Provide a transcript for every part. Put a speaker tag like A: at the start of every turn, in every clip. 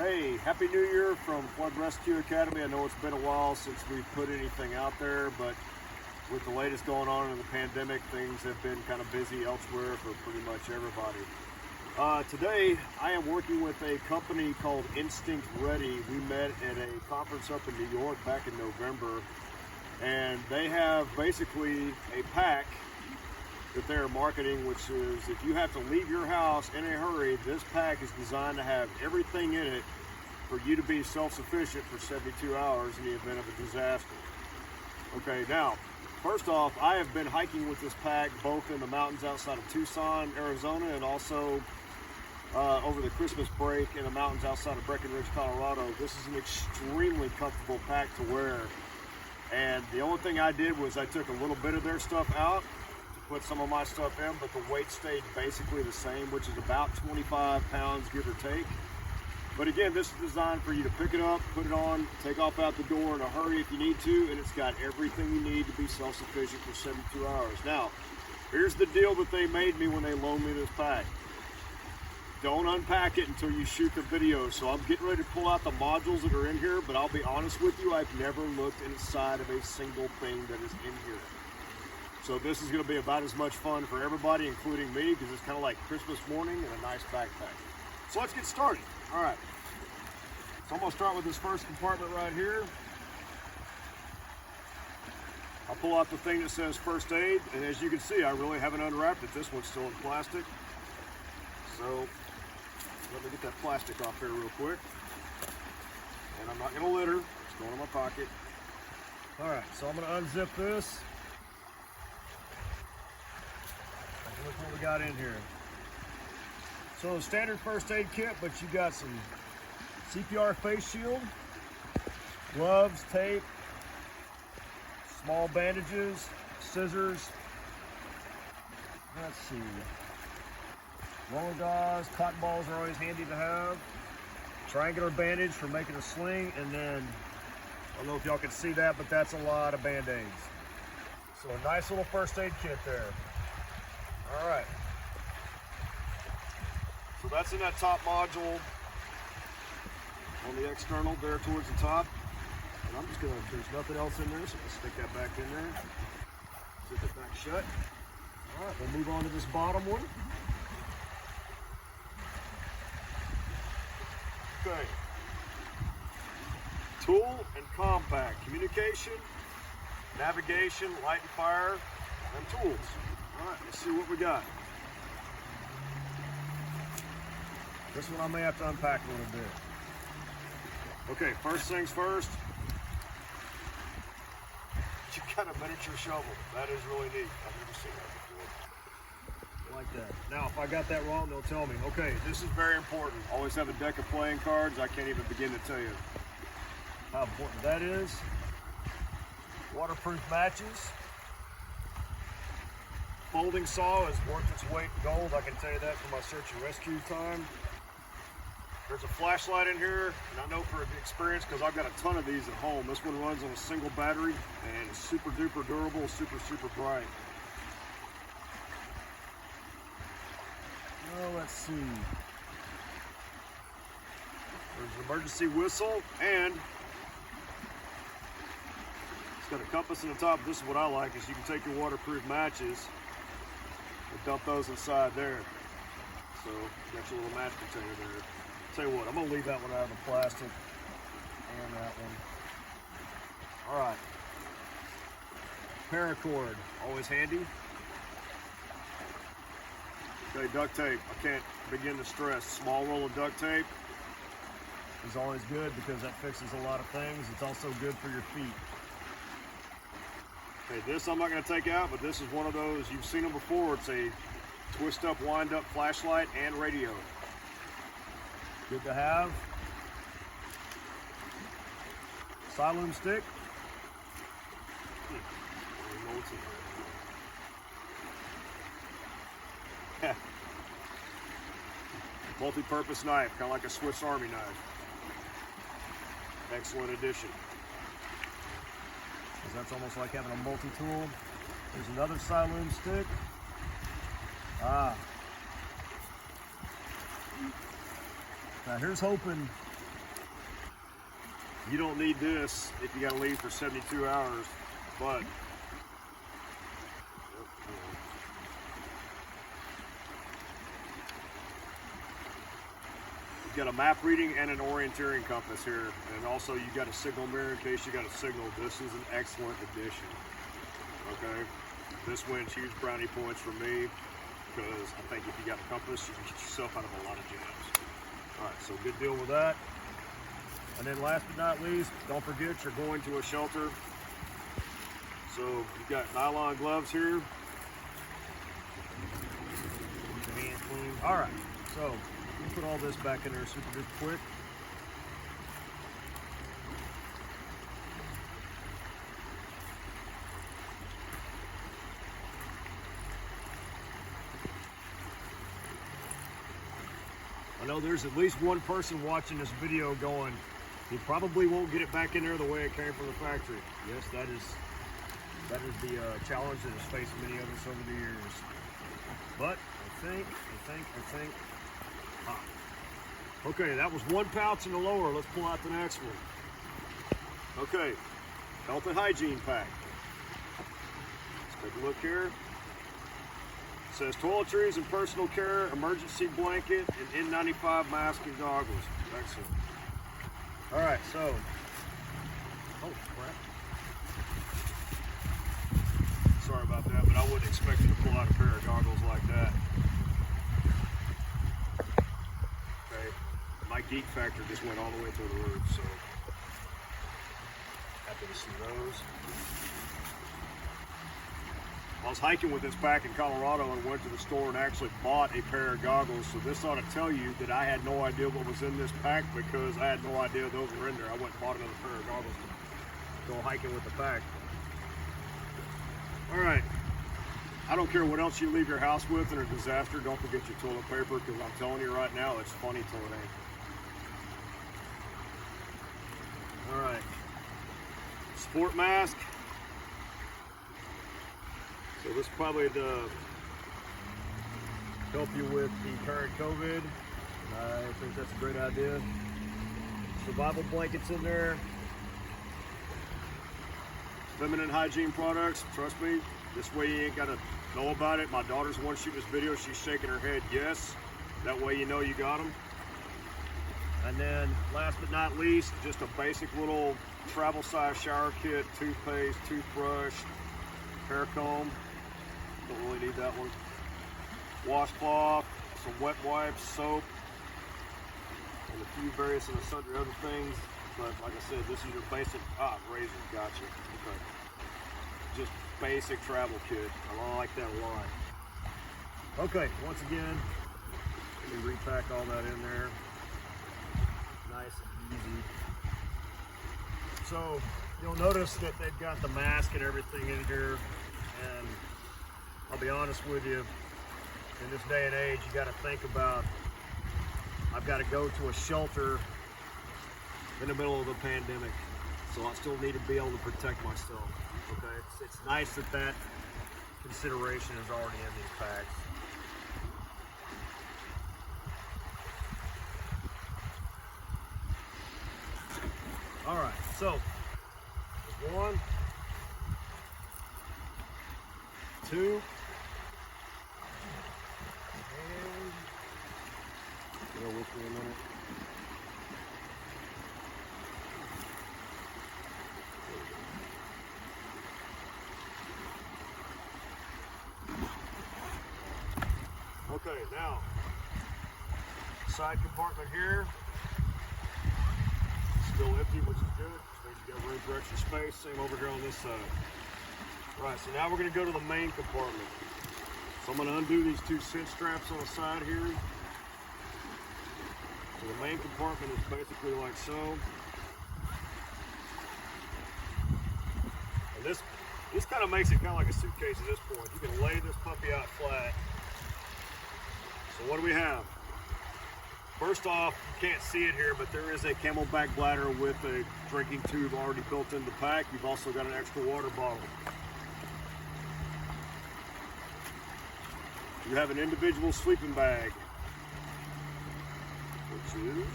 A: Hey, Happy New Year from Flood Rescue Academy. I know it's been a while since we put anything out there, but with the latest going on in the pandemic, things have been kind of busy elsewhere for pretty much everybody. Today, I am working with a company called Instinct Ready. We met at a conference up in New York back in November, and they have basically a pack that they're marketing, which is if you have to leave your house in a hurry, this pack is designed to have everything in it for you to be self-sufficient for 72 hours in the event of a disaster. Okay, now, first off, I have been hiking with this pack both in the mountains outside of Tucson, Arizona, and also over the Christmas break in the mountains outside of Breckenridge, Colorado. This is an extremely comfortable pack to wear. And the only thing I did was I took a little bit of their stuff out, put some of my stuff in, but the weight stayed basically the same, which is about 25 pounds, give or take. But again, this is designed for you to pick it up, put it on, take off out the door in a hurry if you need to, and it's got everything you need to be self-sufficient for 72 hours. Now, here's the deal that they made me when they loaned me this pack. Don't unpack it until you shoot the video. So I'm getting ready to pull out the modules that are in here, but I'll be honest with you, I've never looked inside of a single thing that is in here. So this is going to be about as much fun for everybody, including me, because it's kind of like Christmas morning and a nice backpack. So let's get started. All right. So I'm going to start with this first compartment right here. I'll pull out the thing that says first aid, and as you can see, I really haven't unwrapped it. This one's still in plastic. So let me get that plastic off here real quick. And I'm not going to litter. It's going in my pocket. All right, so I'm going to unzip this. Look what we got in here. So standard first aid kit, but you got some CPR face shield, gloves, tape, small bandages, scissors. Let's see. Roller gauze, cotton balls are always handy to have. Triangular bandage for making a sling, and then I don't know if y'all can see that, but that's a lot of band-aids. So a nice little first aid kit there. All right, so that's in that top module on the external there towards the top. And I'm just gonna, there's nothing else in there, so let's stick that back in there. Zip it back shut. All right, we'll move on to this bottom one. Okay. Tool and compact, communication, navigation, light and fire, and tools. All right, let's see what we got. This one I may have to unpack a little bit. Okay, first things first. You got a miniature shovel. That is really neat. I've never seen that before. Like that. Now, if I got that wrong, they'll tell me. Okay, this is very important. Always have a deck of playing cards. I can't even begin to tell you how important that is. Waterproof matches. Folding saw has worth its weight in gold. I can tell you that from my search and rescue time. There's a flashlight in here, and I know for experience because I've got a ton of these at home. This one runs on a single battery and it's super duper durable, super bright. Well, let's see. There's an emergency whistle, and it's got a compass in the top. This is what I like, is you can take your waterproof matches and dump those inside there. So you got your little match container there. Tell you what, I'm gonna leave that one out of the plastic and that one. All right. Paracord, always handy. Okay, duct tape. I can't begin to stress. Small roll of duct tape is always good because that fixes a lot of things. It's also good for your feet. Okay, this I'm not going to take out, but this is one of those, you've seen them before. It's a twist up, wind up flashlight and radio. Good to have. Siloom stick. Multi-purpose knife, kind of like a Swiss Army knife. Excellent addition. Because that's almost like having a multi-tool. There's another Siloom stick. Now here's hoping You don't need this if you got to leave for 72 hours, but you've got a map reading and an orienteering compass here, and also you got a signal mirror in case you got a signal. This is an excellent addition. Okay, this wins huge brownie points for me because I think if you got a compass, you can get yourself out of a lot of jams. All right, so good deal with that. And then last but not least, don't forget you're going to a shelter. So you've got nylon gloves here. Keep your hands clean. All right, so we'll put all this back in there super quick. I know there's at least one person watching this video going, he probably won't get it back in there the way it came from the factory. Yes, that is the challenge that has faced many of us over the years. But I think, okay, that was one pouch in the lower. Let's pull out the next one. Okay, health and hygiene pack. Let's take a look here. It says toiletries and personal care, emergency blanket, and N95 mask and goggles. Excellent. All right, so, oh crap. Sorry about that, but I wouldn't expect you to pull out a pair of goggles like that. Okay, my geek factor just went all the way through the roof, so happy to see those. I was hiking with this pack in Colorado and went to the store and actually bought a pair of goggles. So this ought to tell you that I had no idea what was in this pack because I had no idea those were in there. I went and bought another pair of goggles to go hiking with the pack. All right. I don't care what else you leave your house with in a disaster. Don't forget your toilet paper because I'm telling you right now, it's funny till it ain't. All right. Sport mask. So this is probably to help you with the current COVID. I think that's a great idea. Survival blankets in there. Feminine hygiene products, trust me, this way you ain't gotta know about it. My daughter's the one shooting this video, she's shaking her head yes. That way you know you got them. And then last but not least, just a basic little travel size shower kit, toothpaste, toothbrush, hair comb. Don't really need that one. Washcloth, some wet wipes, soap, and a few various and sundry other things. But like I said, this is your basic, razor, gotcha. Okay. Just basic travel kit. I like that a lot. Okay, once again, let me repack all that in there. Nice and easy. So you'll notice that they've got the mask and everything in here, and I'll be honest with you, in this day and age, you got to think about, I've got to go to a shelter in the middle of the pandemic, so I still need to be able to protect myself, okay? It's nice that that consideration is already in these packs. All right, so there's 1, 2, and bear with me a minute. Okay, now side compartment here. Still empty, which is good. Means you got room for extra space. Same over here on this side. Right, so now we're going to go to the main compartment. So I'm going to undo these 2 cinch straps on the side here. So the main compartment is basically like so. And this kind of makes it kind of like a suitcase at this point. You can lay this puppy out flat. So what do we have? First off, you can't see it here, but there is a Camelback bladder with a drinking tube already built into the pack. You've also got an extra water bottle. You have an individual sleeping bag, which is,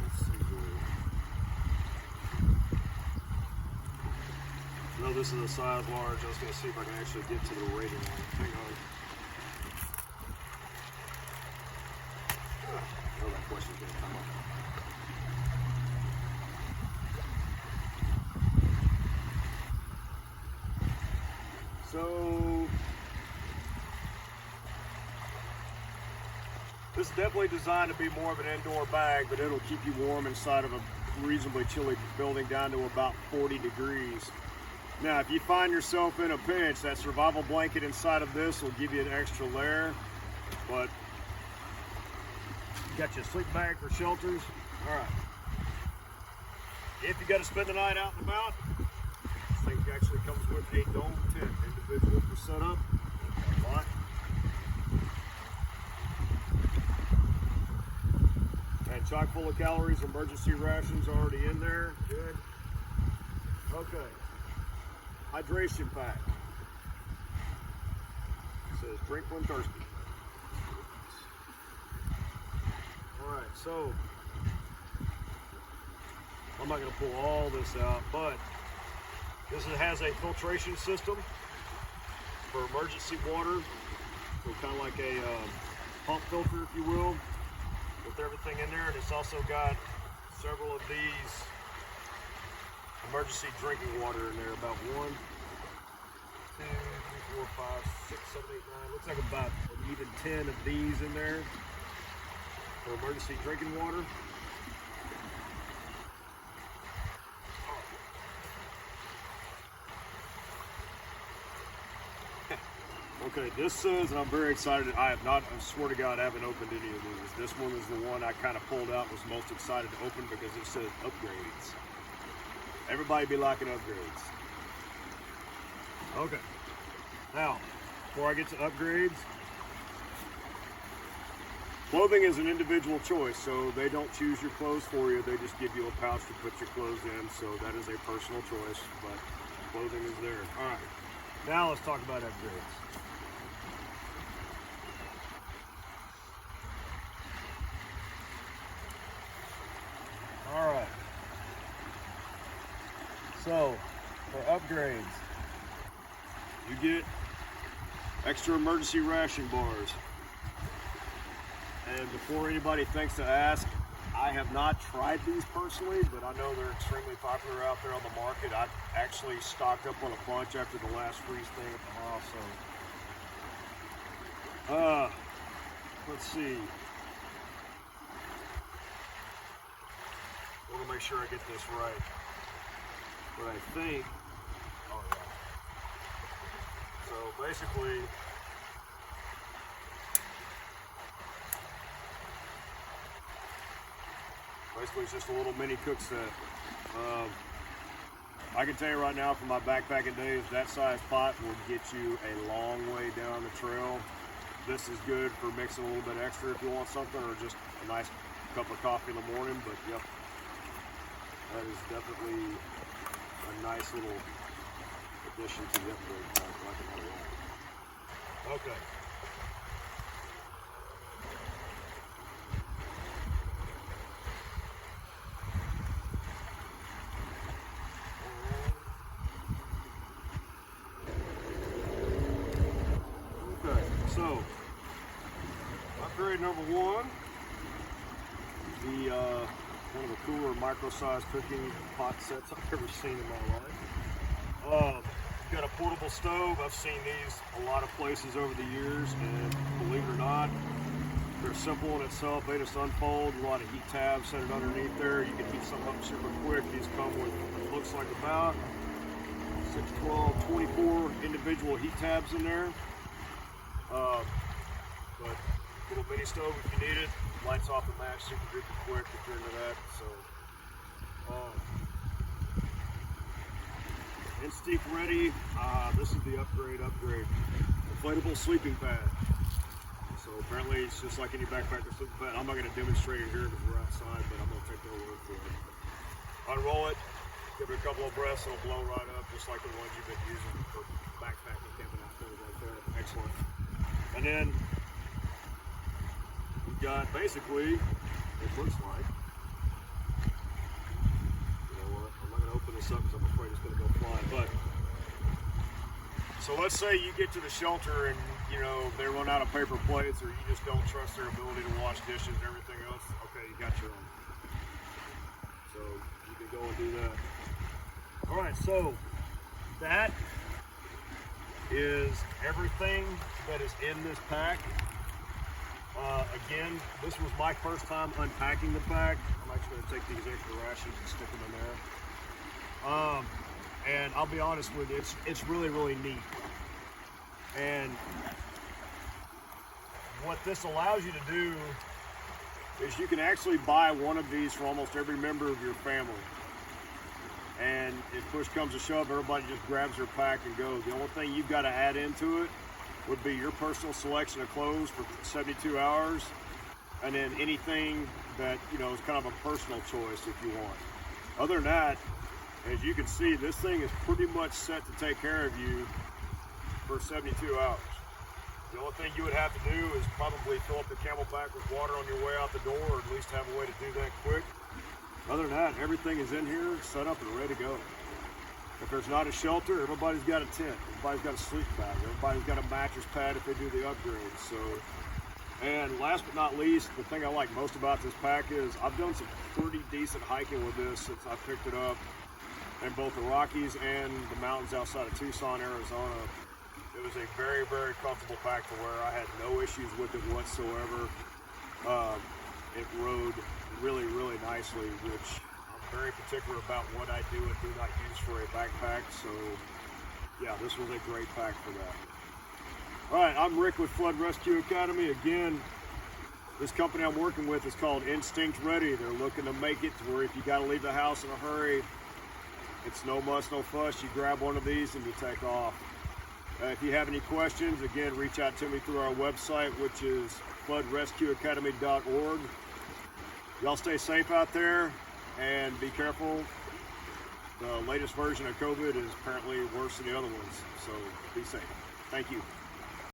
A: let's see here. know this is a size large. I was going to see if I can actually get to the rating line. Hang on. I know that question's going to come up. So, this is definitely designed to be more of an indoor bag, but it'll keep you warm inside of a reasonably chilly building down to about 40 degrees. Now, if you find yourself in a pinch, that survival blanket inside of this will give you an extra layer, but you got your sleep bag for shelters. All right. If you got to spend the night out and about, this thing actually comes with a dome tent, individual for setup. Lot. And chock full of calories, emergency rations already in there. Good. Okay. Hydration pack. It says drink when thirsty. Alright, so I'm not going to pull all this out, but this has a filtration system for emergency water. So kind of like a pump filter, if you will, with everything in there. And it's also got several of these emergency drinking water in there. About 1, 2, 3, 4, 5, 6, 7, 8, 9. Looks like about even 10 of these in there for emergency drinking water. Okay, this says, and I'm very excited, I swear to God, I haven't opened any of these. This one is the one I kind of pulled out, was most excited to open because it says upgrades. Everybody be liking upgrades. Okay, now, before I get to upgrades, clothing is an individual choice, so they don't choose your clothes for you, they just give you a pouch to put your clothes in, so that is a personal choice, but clothing is there. All right, now let's talk about upgrades. All right. So, for upgrades, you get extra emergency ration bars. And before anybody thinks to ask, I have not tried these personally, but I know they're extremely popular out there on the market. I actually stocked up on a bunch after the last freeze thing at the house. So, let's see. I want to make sure I get this right. But I think, oh yeah. So basically, it's just a little mini cook set. I can tell you right now, from my backpacking days, that size pot will get you a long way down the trail. This is good for mixing a little bit extra if you want something, or just a nice cup of coffee in the morning. But yep, that is definitely a nice little addition to the upgrade pack. Okay. So, upgrade number 1, one of the cooler micro-sized cooking pot sets I've ever seen in my life. You've got a portable stove. I've seen these a lot of places over the years, and believe it or not, they're simple in itself. They just unfold, a lot of heat tabs, set it underneath there. You can heat something up super quick. These come with what looks like about 6, 12, 24 individual heat tabs in there. But little mini stove if you need it, lights off the match, super duper quick if you're into that. So, Instinct ready. This is the upgrade. Inflatable sleeping pad. So apparently it's just like any backpacker sleeping pad. I'm not going to demonstrate it here because we're outside, but I'm going to take their word for it. Unroll it, give it a couple of breaths, it'll blow right up, just like the ones you've been using for backpacking, camping out, things like that. Excellent. And then we've got basically, it looks like, you know what, I'm not going to open this up because I'm afraid it's going to go fly, but So let's say you get to the shelter and they run out of paper plates, or you just don't trust their ability to wash dishes and everything else. Okay, you got your own. So you can go and do that. All right, so that is everything that is in this pack. Again, this was my first time unpacking the pack. I'm actually going to take these extra rations and stick them in there. And I'll be honest with you, it's really, really neat. And what this allows you to do is you can actually buy one of these for almost every member of your family. And if push comes to shove, everybody just grabs their pack and goes. The only thing you've got to add into it would be your personal selection of clothes for 72 hours, and then anything that is kind of a personal choice if you want. Other than that, as you can see, this thing is pretty much set to take care of you for 72 hours. The only thing you would have to do is probably fill up the Camelback with water on your way out the door, or at least have a way to do that quick. Other than that, everything is in here, set up and ready to go. If there's not a shelter, everybody's got a tent. Everybody's got a sleep bag. Everybody's got a mattress pad if they do the upgrade. So, and last but not least, the thing I like most about this pack is I've done some pretty decent hiking with this since I picked it up in both the Rockies and the mountains outside of Tucson, Arizona. It was a very, very comfortable pack to wear. I had no issues with it whatsoever. It rode really, really nicely, which I'm very particular about what I do and do not use for a backpack. So yeah, this was a great pack for that. All right, I'm Rick with Flood Rescue Academy. Again, this company I'm working with is called Instinct Ready. They're looking to make it to where if you got to leave the house in a hurry, it's no muss, no fuss. You grab one of these and you take off. If you have any questions, again, reach out to me through our website, which is floodrescueacademy.org. Y'all stay safe out there and be careful. The latest version of COVID is apparently worse than the other ones, so be safe. Thank you.